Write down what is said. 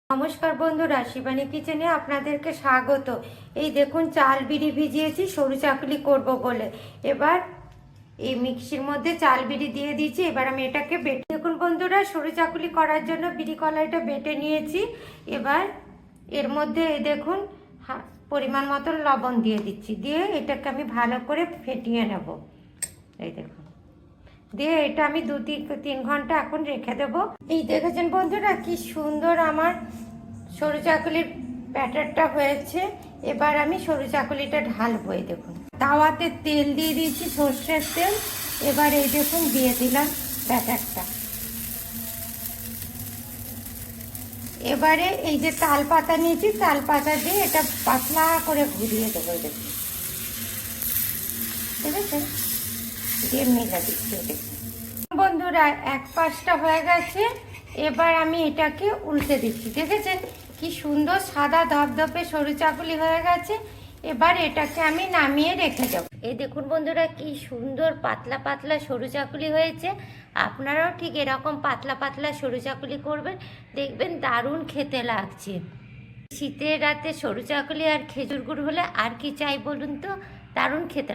নমস্কার বন্ধুরা, শিবানী কিচেনে আপনাদেরকে স্বাগত। এই দেখুন, চাল বিড়ি ভিজিয়েছি সরু চাকলি করব বলে। এবার এই মিক্সির মধ্যে চাল বিড়ি দিয়ে দিয়েছি। এবার আমি এটাকে বেটে, দেখুন বন্ধুরা, সরু চাকলি করার জন্য বিড়ি কলাইটা বেটে নিয়েছি। এবার এর মধ্যে এই দেখুন পরিমাণ মতো লবণ দিয়ে দিচ্ছি, দিয়ে এটাকে আমি ভালো করে ফেটিয়ে নেব। এই দেখুন, দিয়ে এটা আমি 2-3 ঘন্টা এখন রেখে দেব। এই দেখেছেন বন্ধুরা, কি সুন্দর আমার সরু চাকুলির ব্যাটারটা হয়েছে। এবার আমি সরু চাকুলিটা ঢালবো। এই দেখুন, তাওয়াতে তেল দিয়ে দিয়েছি, সর্ষের তেল। এবার এই দেখুন দিয়ে দিলাম ব্যাটারটা। এবারে এই যে তাল পাতা নিয়েছি, তাল পাতা দিয়ে এটা পাতলা করে ঘুরিয়ে দেবো। দেখুন, ঠিক আছে, দিয়ে মেলা দিচ্ছি। দেখুন বন্ধুরা, এক পাশটা হয়ে গেছে। এবার আমি এটাকে উল্টে দিচ্ছি। দেখেছেন কি সুন্দর সাদা ধপধপে সরু চাকুলি হয়ে গেছে। এবার এটাকে আমি নামিয়ে রেখে দেব। এই দেখুন বন্ধুরা, কি সুন্দর পাতলা পাতলা সরু চাকুলি হয়েছে। আপনারাও ঠিক এরকম পাতলা পাতলা সরু চাকুলি করবেন, দেখবেন দারুণ খেতে লাগছে। শীতের রাতে সরু চাকুলি আর খেজুর গুড় হলে আর কি চাই বলুন তো, দারুণ খেতে।